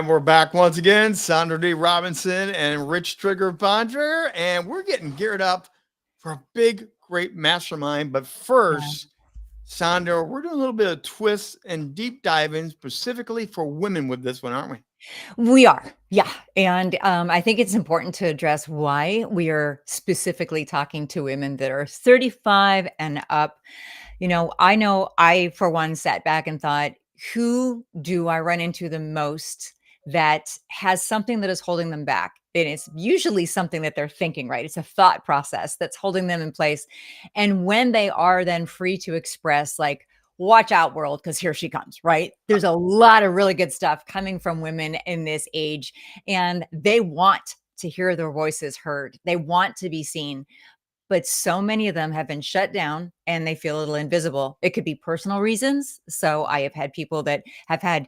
And we're back once again, Sandra D. Robinson and Rich Trigger Bonder, and we're getting geared up for a big, great mastermind. But Yeah. first, Sandra, we're doing a little bit of twists and deep diving specifically for women with this one, aren't we? We are. Yeah. And I think it's important to address why we are specifically talking to women that are 35 and up. I know I, for one, sat back and thought, who do I run into the most that has something that is holding them back? And it's usually something that they're thinking, right? It's a thought process that's holding them in place. And when they are then free to express, like, watch out, world, because here she comes, right? There's a lot of really good stuff coming from women in this age, and they want to hear their voices heard. They want to be seen, but so many of them have been shut down and they feel a little invisible. It could be personal reasons. So I have had people that have had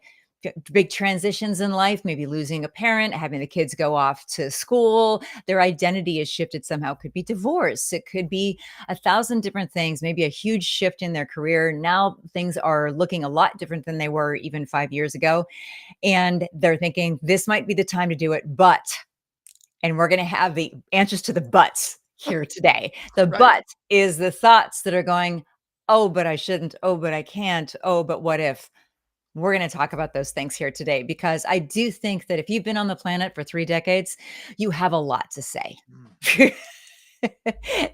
big transitions in life, maybe losing a parent, having the kids go off to school, their identity is shifted somehow. It could be divorce, it could be 1,000 different things, maybe a huge shift in their career. Now things are looking a lot different than they were even 5 years ago. And they're thinking, this might be the time to do it, and we're going to have the answers to the buts here today. The Right. but is the thoughts that are going, oh, but I shouldn't. Oh, but I can't. Oh, but what if? We're going to talk about those things here today because I do think that if you've been on the planet for 3 decades, you have a lot to say. Mm.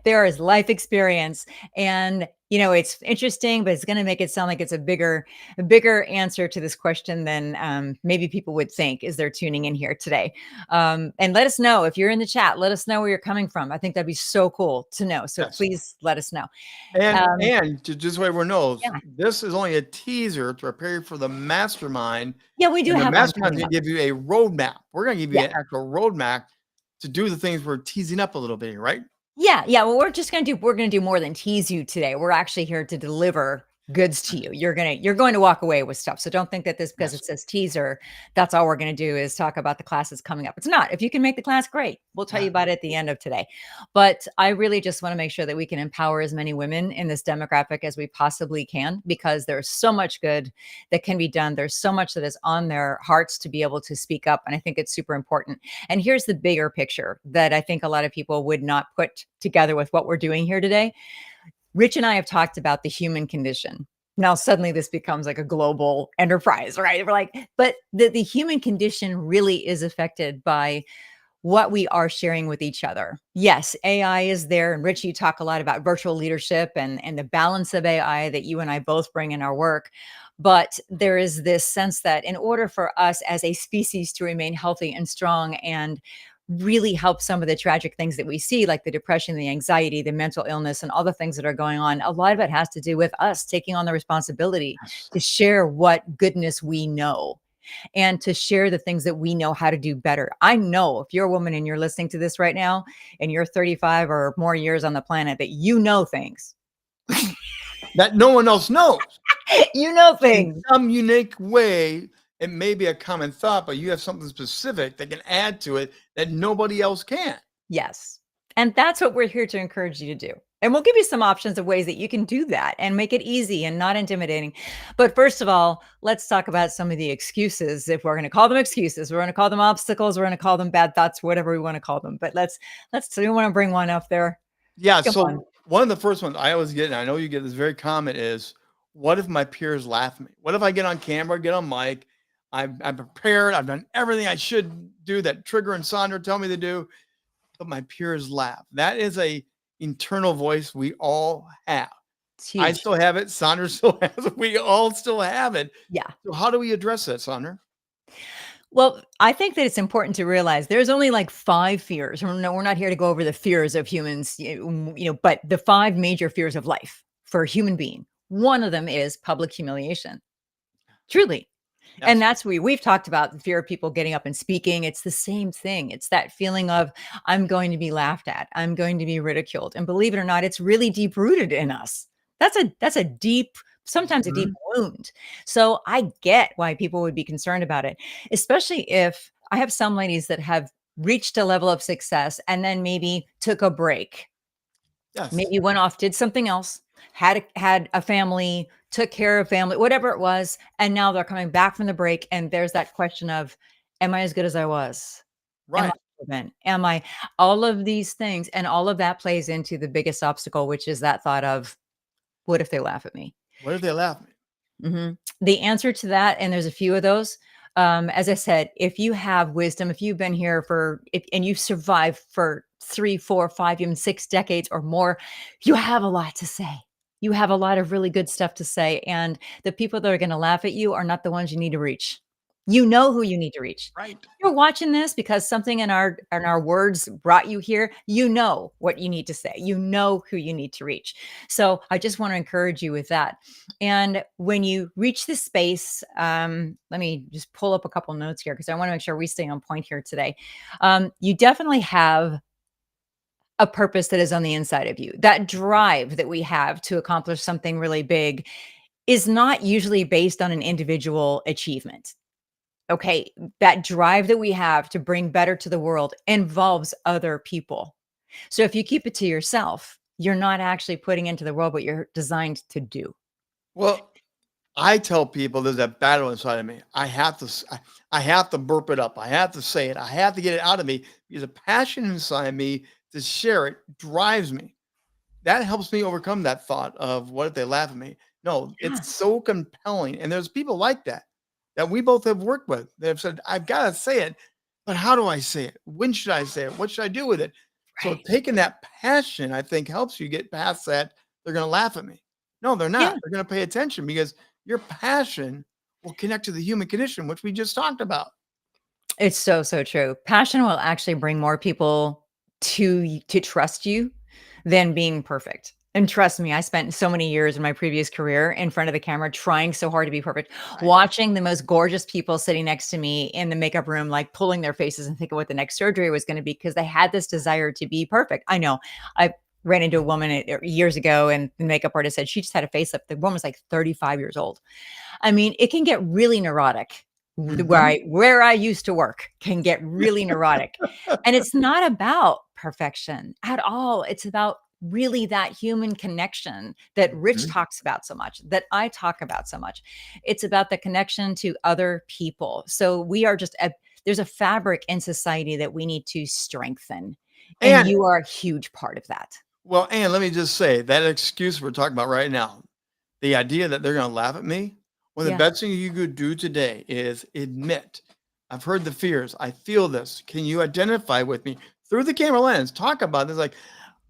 There is life experience, and it's interesting, but it's going to make it sound like it's a bigger answer to this question than maybe people would think as they're tuning in here today. And let us know if you're in the chat. Let us know where you're coming from. I think that'd be so cool to know. So Yes. please let us know. And just so everyone knows, Yeah, this is only a teaser to prepare you for the mastermind. yeah, we do And the have one mastermind is coming going up. to give you a roadmap. We're going to give you Yeah. an actual roadmap to do the things we're teasing up a little bit here, right? Yeah. Well, we're gonna do more than tease you today. We're actually here to deliver goods to you. You're going to walk away with stuff. So don't think that this, because Yes. it says teaser, that's all we're gonna do is talk about the classes coming up. It's not. If you can make the class, great. We'll tell you about it at the end of today. But I really just want to make sure that we can empower as many women in this demographic as we possibly can, because there's so much good that can be done. There's so much that is on their hearts to be able to speak up. And I think it's super important. And here's the bigger picture that I think a lot of people would not put together with what we're doing here today. Rich and I have talked about the human condition. Now, suddenly this becomes like a global enterprise, right? We're like, but the human condition really is affected by what we are sharing with each other. Yes, AI is there. And Rich, you talk a lot about virtual leadership and the balance of AI that you and I both bring in our work. But there is this sense that in order for us as a species to remain healthy and strong and really help some of the tragic things that we see, like the depression, the anxiety, the mental illness, and all the things that are going on, a lot of it has to do with us taking on the responsibility Yes. to share what goodness we know and to share the things that we know how to do better. I know if you're a woman and you're listening to this right now and you're 35 or more years on the planet, that you know things. That no one else knows. You know In things. some unique way, it may be a common thought, but you have something specific that can add to it that nobody else can. Yes. And that's what we're here to encourage you to do. And we'll give you some options of ways that you can do that and make it easy and not intimidating. But first of all, let's talk about some of the excuses. If we're going to call them excuses, we're going to call them obstacles, we're going to call them bad thoughts, whatever we want to call them. But do you want to bring one up there? Yeah. Come on. So one of the first ones I always get, and I know you get this very common, is what if my peers laugh at me? What if I get on camera, get on mic, I'm prepared, I've done everything I should do that Trigger and Sandra tell me to do, but my peers laugh. That is a internal voice we all have. It's I huge. still have it. Sandra still has it. We all still have it. Yeah. So how do we address that, Sandra? Well, I think that it's important to realize there's only like 5 fears. No, we're not here to go over the fears of humans, but the 5 major fears of life for a human being. One of them is public humiliation. Truly. And Yes. that's we've talked about the fear of people getting up and speaking. It's the same thing. It's that feeling of I'm going to be laughed at. I'm going to be ridiculed. And believe it or not, it's really deep rooted in us. That's a deep, sometimes a deep Mhm. wound. So I get why people would be concerned about it, especially if I have some ladies that have reached a level of success and then maybe took a break, Yes. maybe went off, did something else, had a family, took care of family, whatever it was, and now they're coming back from the break, and there's that question of, Am I as good as I was? Am I Right. relevant? Am I all of these things, and all of that plays into the biggest obstacle, which is that thought of, "What if they laugh at me?" What if they laugh at me? Mhm. The answer to that, and there's a few of those, as I said, if you have wisdom, if you've been here for if and you've survived for 3, 4, 5, even 6 decades or more, you have a lot to say. You have a lot of really good stuff to say, and the people that are gonna laugh at you are not the ones you need to reach. You know who you need to reach. Right. You're watching this because something in our words brought you here. You know what you need to say. You know who you need to reach. So, I just wanna encourage you with that. And when you reach this space, let me just pull up a couple notes here because I want to make sure we stay on point here today. You definitely have a purpose that is on the inside of you. That drive that we have to accomplish something really big is not usually based on an individual achievement. Okay. That drive that we have to bring better to the world involves other people. So if you keep it to yourself, you're not actually putting into the world what you're designed to do. Well, I tell people there's that battle inside of me. I have to burp it up. I have to say it. I have to get it out of me because a passion inside me to share it drives me. That helps me overcome that thought of what if they laugh at me? No, it's Yes. so compelling. And there's people like that that we both have worked with. They've said, I've got to say it, but how do I say it? When should I say it? What should I do with it? So Right. taking that passion, I think, helps you get past that. They're going to laugh at me. No, they're Yeah. not. They're going to pay attention because your passion will connect to the human condition, which we just talked about. It's so, so true. Passion will actually bring more people to trust you than being perfect. And trust me, I spent so many years in my previous career in front of the camera trying so hard to be perfect, Right. watching the most gorgeous people sitting next to me in the makeup room, like pulling their faces and thinking what the next surgery was going to be because they had this desire to be perfect. I know. I ran into a woman years ago, and the makeup artist said she just had a facelift. The woman was like 35 years old. I mean, it can get really neurotic. Where Mhm. I used to work can get really neurotic. And it's not about perfection at all. It's about really that human connection that Rich Mhm. talks about so much, that I talk about so much. It's about the connection to other people. So we are just there's a fabric in society that we need to strengthen. And And you are a huge part of that. well, and let me just say that excuse we're talking about right now, the idea that they're going to laugh at me, one of the Yeah. best things you could do today is admit, I've heard the fears. I feel this. Can you identify with me through the camera lens? Talk about this. Like,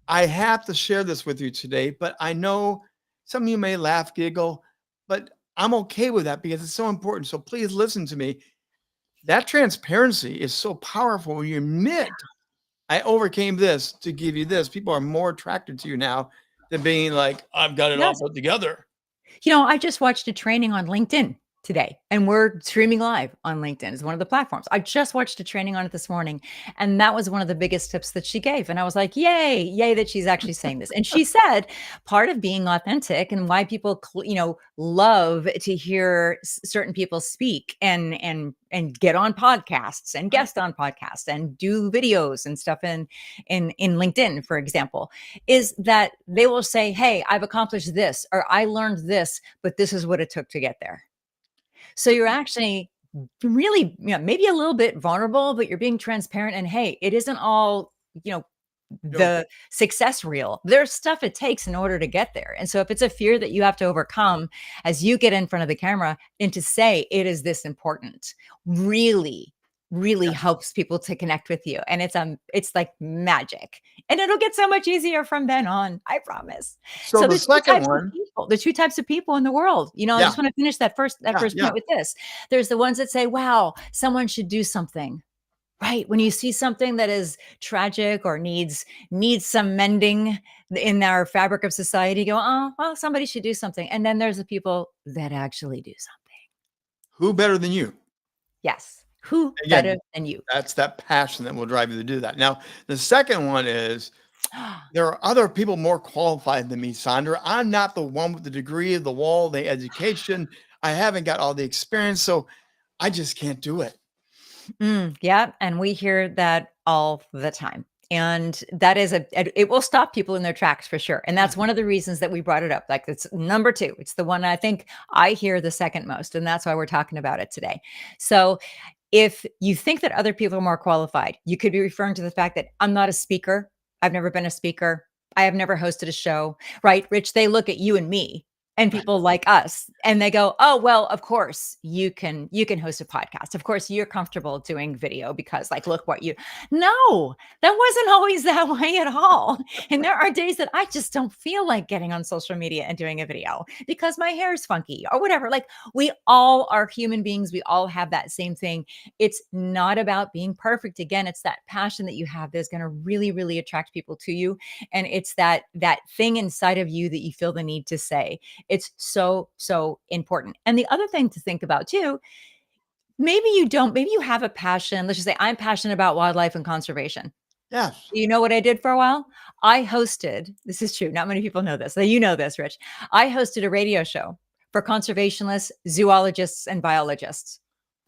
I have to share this with you today, but I know some of you may laugh, giggle, but I'm okay with that because it's so important. So please listen to me. That transparency is so powerful when you admit I overcame this to give you this. People are more attracted to you now than being like, I've got it all Yes. put together. I just watched a training on LinkedIn today, and we're streaming live on LinkedIn. It's one of the platforms. I just watched a training on it this morning, and that was one of the biggest tips that she gave. And I was like, yay, yay that she's actually saying this. And she said part of being authentic and why people, love to hear certain people speak and get on podcasts and Right. guest on podcasts and do videos and stuff in LinkedIn, for example, is that they will say, hey, I've accomplished this, or I learned this, but this is what it took to get there. So you're actually really, maybe a little bit vulnerable, but you're being transparent. And hey, it isn't all, you know, Go. the success reel. There's stuff it takes in order to get there. And so if it's a fear that you have to overcome as you get in front of the camera and to say it is this important, really, really Yes. helps people to connect with you. And it's like magic. And it'll get so much easier from then on. I promise. So So the there's two second types of one, people. There's two types of people in the world. I yeah, just want to finish that yeah, first yeah. point with this. There's the ones that say, wow, someone should do something. Right, when you see something that is tragic or needs some mending in our fabric of society, go, "Oh, well, somebody should do something." And then there's the people that actually do something. Who better than you? Yes. Who better Again, than you? that's that passion that will drive you to do that. Now, the second one is there are other people more qualified than me, Sandra. I'm not the one with the degree, the wall, the education. I haven't got all the experience, so I just can't do it. Yeah, and we hear that all the time. And that is it will stop people in their tracks for sure. And Yeah. that's one of the reasons that we brought it up. Like it's number 2. It's the one I think I hear the second most, and that's why we're talking about it today. So if you think that other people are more qualified, you could be referring to the fact that I'm not a speaker. I've never been a speaker. I have never hosted a show, right? Rich, they look at you and me and Right. people like us and they go, "Oh, well, of course you can host a podcast. Of course you're comfortable doing video because like look what you." No, that wasn't always that way at all. And there are days that I just don't feel like getting on social media and doing a video because my hair is funky or whatever. Like we all are human beings. We all have that same thing. It's not about being perfect. Again, it's that passion that you have that's going to really, really attract people to you. And it's that thing inside of you that you feel the need to say. It's so, so important. And the other thing to think about too, maybe you don't, maybe you have a passion. Let's just say I'm passionate about wildlife and conservation. Yes. You know what I did for a while? I hosted, this is true. Not many people know this. So you know this, Rich. I hosted a radio show for conservationists, zoologists, and biologists.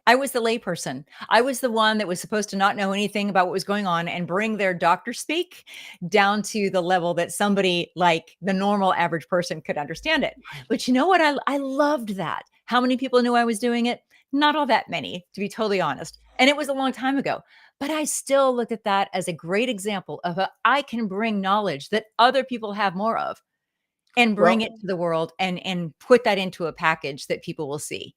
I was the layperson. I was the one that was supposed to not know anything about what was going on and bring their doctor speak down to the level that somebody like the normal average person could understand it. But you know what? I loved that. How many people knew I was doing it? Not all that many, to be totally honest. And it was a long time ago. But I still looked at that as a great example of I can bring knowledge that other people have more of and bring Well, it to the world and put that into a package that people will see.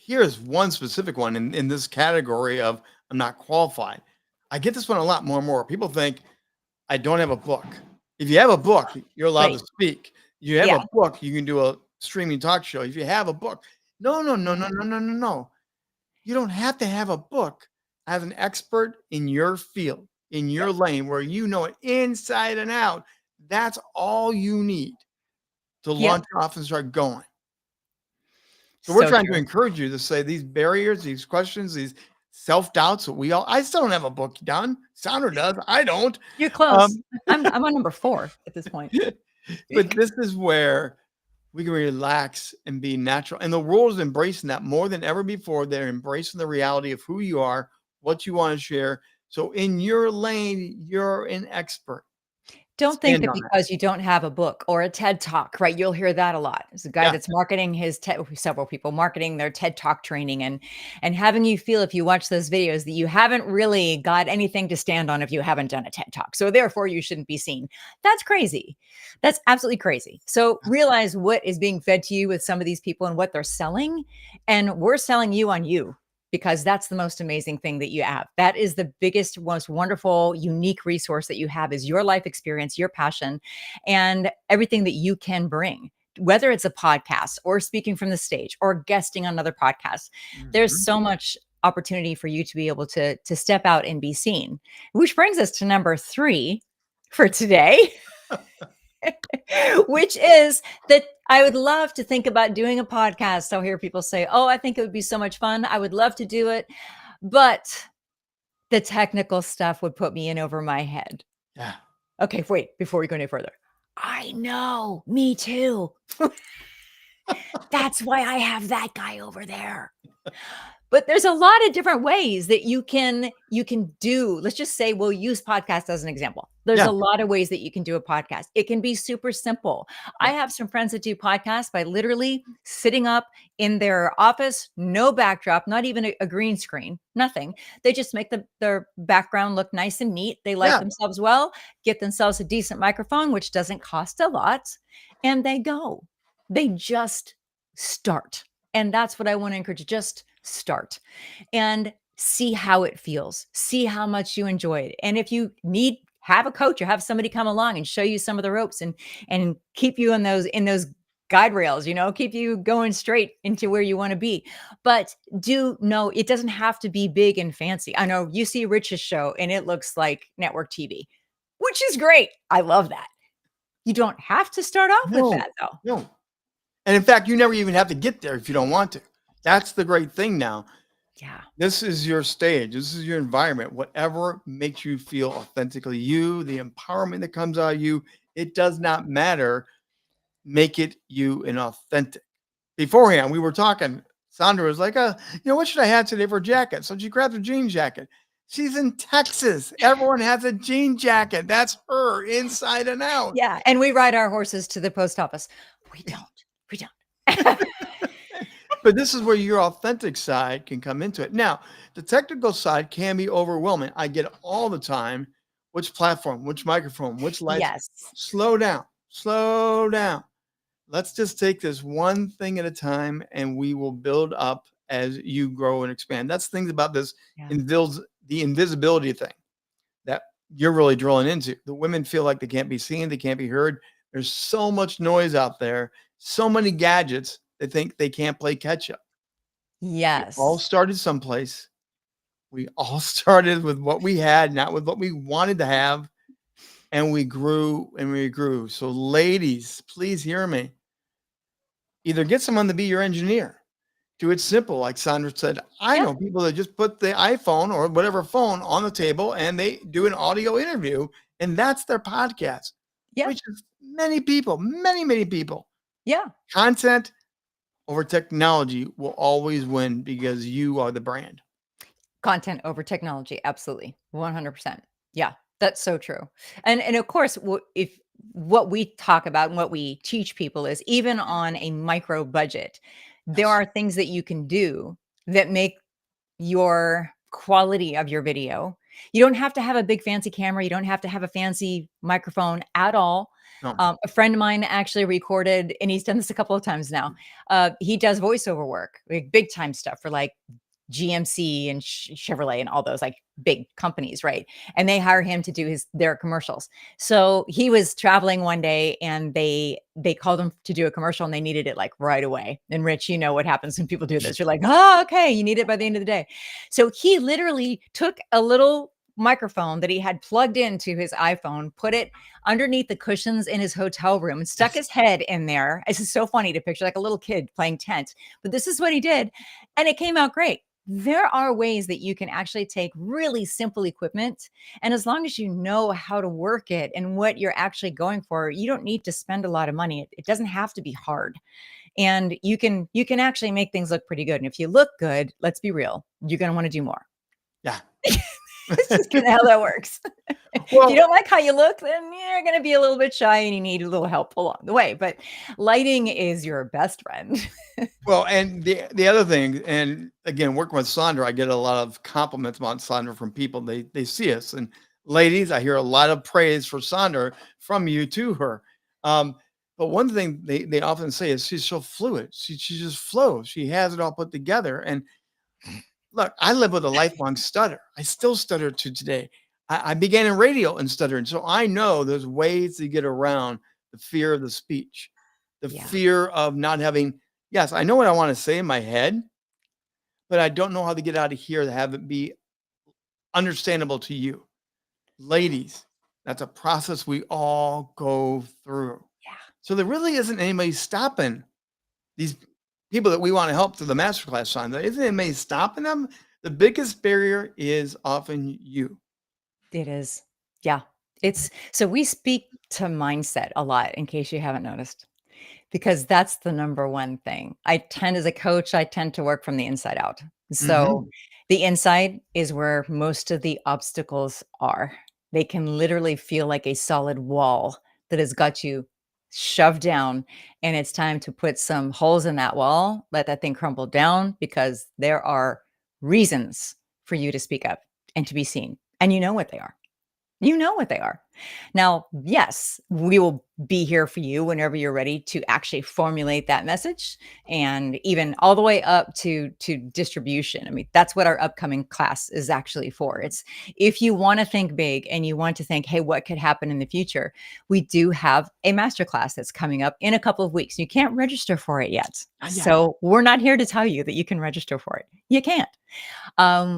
here's one specific one in this category of I'm not qualified. I get this one a lot more and more. People think I don't have a book. If you have a book, you're allowed Right. to speak. You have Yeah. a book, you can do a streaming talk show. If you have a book, no, no, no, no, no, no, no, no. You don't have to have a book as an expert in your field, in Yep. your lane, where you know it inside and out. That's all you need to Yep. launch off and start going. So we're So trying to true. encourage you to say these barriers, these questions, these self-doubts that I still don't have a book done. Sounder does. I don't. You're close. Um, I'm on number 4 at this point. but this is where we can relax and be natural. And the world is embracing that more than ever before. They're embracing the reality of who you are, what you want to share. So in your lane, you're an expert. Don't think Stand that on that. because you don't have a book or a TED Talk, right? You'll hear that a lot. There's a guy Yeah. that's marketing his TED, several people marketing their TED Talk training and having you feel if you watch those videos that you haven't really got anything to stand on if you haven't done a TED Talk. So therefore you shouldn't be seen. That's crazy. That's absolutely crazy. So realize what is being fed to you with some of these people and what they're selling. And we're selling you on you because that's the most amazing thing that you have. That is the biggest, most wonderful, unique resource that you have is your life experience, your passion, and everything that you can bring. Whether it's a podcast or speaking from the stage or guesting on another podcast, there's Mhm. so much opportunity for you to be able to step out and be seen. Which brings us to number 3 for today. Which is that I would love to think about doing a podcast. I'll hear people say, "Oh, I think it would be so much fun. I would love to do it." But the technical stuff would put me in over my head. Yeah. Okay, wait, before we go any further. I know, me too. That's why I have that guy over there. But there's a lot of different ways that you can do. Let's just say we'll use podcast as an example. There's Yeah. a lot of ways that you can do a podcast. It can be super simple. I Yeah. have some friends that do podcasts by literally sitting up in their office, no backdrop, not even a green screen, nothing. They just make their background look nice and neat. They light Yeah. themselves well, get themselves a decent microphone, which doesn't cost a lot, and they go. They just start. And that's what I want to encourage you. Just start and see how it feels. See how much you enjoy it. And if you need have a coach or have somebody come along and show you some of the ropes and keep you in those guide rails, keep you going straight into where you want to be. But do know it doesn't have to be big and fancy. I know you see Rich's show and it looks like network TV, which is great. I love that. You don't have to start off with No. that though. No. And in fact, you never even have to get there if you don't want to. That's the great thing now. Yeah. This is your stage. This is your environment. Whatever makes you feel authentically you, the empowerment that comes out of you, it does not matter. Make it you and authentic. Beforehand, we were talking. Sandra was like, what should I have today for a jacket? So she grabbed a jean jacket. She's in Texas. Everyone has a jean jacket. That's her inside and out. Yeah. And we ride our horses to the post office. We don't. We don't. But this is where your authentic side can come into it. Now, the technical side can be overwhelming. I get it all the time. Which platform, which microphone, which lights? Yes. Slow down, slow down. Let's just take this one thing at a time and we will build up as you grow and expand. That's things about this Yeah. the invisibility thing that you're really drilling into. The women feel like they can't be seen, they can't be heard. There's so much noise out there, so many gadgets, they think they can't play catch up. We all Yes. started someplace. We all started with what we had, not with what we wanted to have, and we grew and we grew. So, ladies, please hear me. Either get someone to be your engineer. Do it simple, like Sandra said. I Yeah. know people that just put the iPhone or whatever phone on the table and they do an audio interview, and that's their podcast, Yeah. which is many people, many, many people. Yeah. Content over technology will always win because you are the brand. Content over technology, absolutely, 100%. Yeah, that's so true. And of course, if what we talk about and what we teach people is even on a micro budget, there Yes. are things that you can do that make your quality of your video. You don't have to have a big fancy camera, you don't have to have a fancy microphone at all. No. A friend of mine actually recorded, and he's done this a couple of times now. He does voiceover work, like big time stuff for like GMC and Chevrolet and all those like big companies, right? And they hire him to do their commercials. So he was traveling one day and they called him to do a commercial and they needed it like right away. And Rich, you know what happens when people do this. You're like, "Oh, okay, you need it by the end of the day." So he literally took a little microphone that he had plugged into his iPhone, put it underneath the cushions in his hotel room and stuck Yes. his head in there. This is so funny to picture, like a little kid playing tent. But this is what he did. And it came out great. There are ways that you can actually take really simple equipment, and as long as you know how to work it and what you're actually going for, you don't need to spend a lot of money. It doesn't have to be hard. And you can actually make things look pretty good. And if you look good, let's be real, you're going to want to do more. Yeah. It's just kind of how that works. If you Well, don't like how you look, then you're going to be a little bit shy and you need a little help along the way. But lighting is your best friend. well, and the other thing, and again, working with Sandra, I get a lot of compliments about Sandra from people. They see us, and ladies, I hear a lot of praise for Sandra from you to her. Um, but one thing they often say is she's so fluid. She just flows. She has it all put together. And look, I live with a lifelong stutter. I still stutter to today. I began in radio and stuttering, so I know there's ways to get around the fear of the speech, the Yeah. fear of not having. Yes, I know what I want to say in my head, but I don't know how to get out of here to have it be understandable to you. Ladies, that's a process we all go through. Yeah. So there really isn't anybody stopping these people that we want to help through the masterclass on. There isn't anybody stopping them. The biggest barrier is often you. It is. Yeah. It's so we speak to mindset a lot in case you haven't noticed, because that's the number one thing. As a coach, I tend to work from the inside out. So Mhm. the inside is where most of the obstacles are. They can literally feel like a solid wall that has got you shoved down. And it's time to put some holes in that wall, let that thing crumble down because there are reasons for you to speak up and to be seen. And you know what they are. You know what they are. Now, yes, we will be here for you whenever you're ready to actually formulate that message and even all the way up to distribution. I mean, that's what our upcoming class is actually for. It's if you want to think big and you want to think, hey, what could happen in the future? We do have a masterclass that's coming up in a couple of weeks. You can't register for it yet. Not yet. So we're not here to tell you that you can register for it. You can't.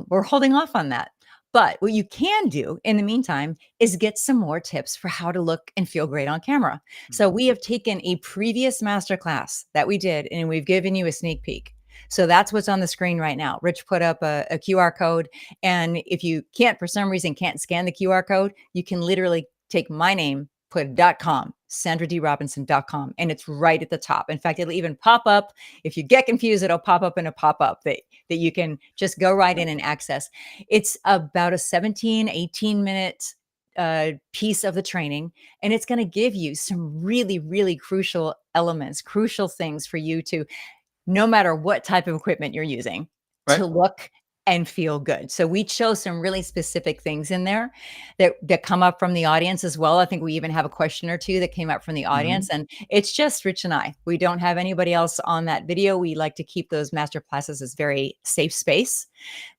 We're holding off on that. But what you can do in the meantime is get some more tips for how to look and feel great on camera. So Mhm. we have taken a previous masterclass that we did and we've given you a sneak peek. So that's what's on the screen right now. Rich put up a QR code. And if you can't, for some reason, can't scan the QR code, you can literally take my name, put .com, sandradrobinson.com, and it's right at the top. In fact, it'll even pop up. If you get confused, it'll pop up in a pop-up that you can just go right in and access. It's about a 18 minute piece of the training, and it's going to give you some really, really crucial elements, crucial things for you to no matter what type of equipment you're using, Right? to look and feel good. So we chose some really specific things in there that come up from the audience as well. I think we even have a question or two that came up from the audience, Mhm. and it's just Rich and I. We don't have anybody else on that video. We like to keep those master classes as very safe space,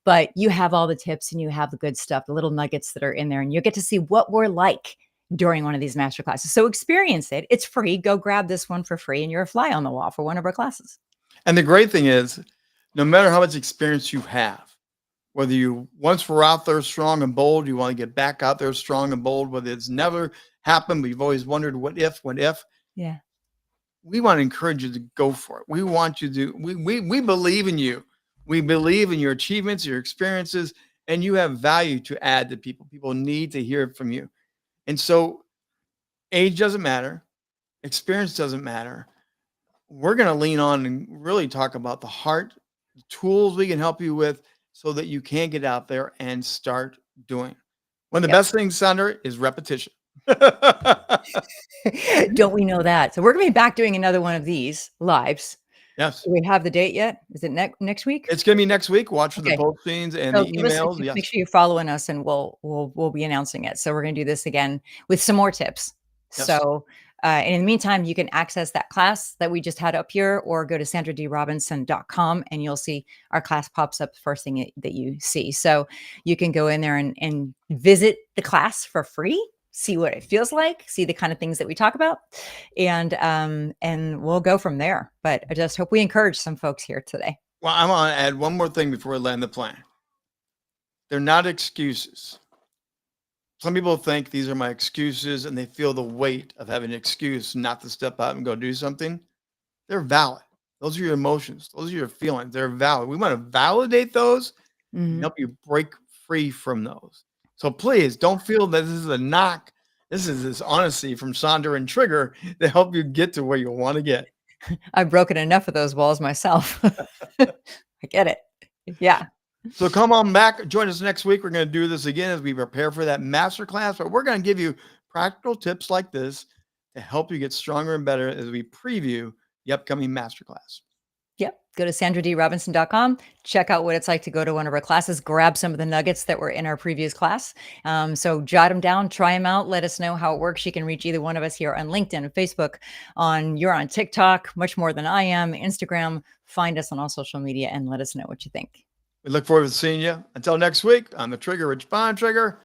but you have all the tips and you have the good stuff, the little nuggets that are in there, and you get to see what we're like during one of these master classes. So experience it. It's free. Go grab this one for free, and you're a fly on the wall for one of our classes. And the great thing is, no matter how much experience you have, whether you once were out there strong and bold, you want to get back out there strong and bold, whether it's never happened, but you've always wondered what if, Yeah. we want to encourage you to go for it. We want you to, we believe in you. We believe in your achievements, your experiences, and you have value to add to people. People need to hear it from you. And so age doesn't matter, experience doesn't matter. We're going to lean on and really talk about the heart, the tools we can help you with so that you can get out there and start doing. One of the Yep. best things, Sandra, is repetition. Don't we know that? So we're gonna be back doing another one of these lives. Yes. Do we have the date yet? Is it next week? It's going to be next week. Watch for the Okay. postings and So the give us emails. make Yes. sure you're following us, and we'll be announcing it. So we're gonna do this again with some more tips. Yes. So, and in the meantime, you can access that class that we just had up here, or go to sandradrobinson.com, and you'll see our class pops up first thing that you see. So you can go in there and visit the class for free, see what it feels like, see the kind of things that we talk about, and we'll go from there. But I just hope we encourage some folks here today. Well, I want to add one more thing before we land the plane. They're not excuses. Some people think these are my excuses and they feel the weight of having an excuse not to step out and go do something. They're valid. Those are your emotions. Those are your feelings. They're valid. We want to validate those and Mhm. help you break free from those. So please don't feel that this is a knock. This is this honesty from Sandra and Trigger to help you get to where you want to get. I've broken enough of those walls myself. I get it. Yeah. So come on back, join us next week. We're going to do this again as we prepare for that masterclass, but we're going to give you practical tips like this to help you get stronger and better as we preview the upcoming masterclass. Yep. Go to sandradrobinson.com. Check out what it's like to go to one of our classes. Grab some of the nuggets that were in our previous class. So jot them down, try them out. Let us know how it works. You can reach either one of us here on LinkedIn, Facebook, you're on TikTok, much more than I am, Instagram. Find us on all social media and let us know what you think. We look forward to seeing you. Until next week, I'm the Trigger, Rich Bontrigger.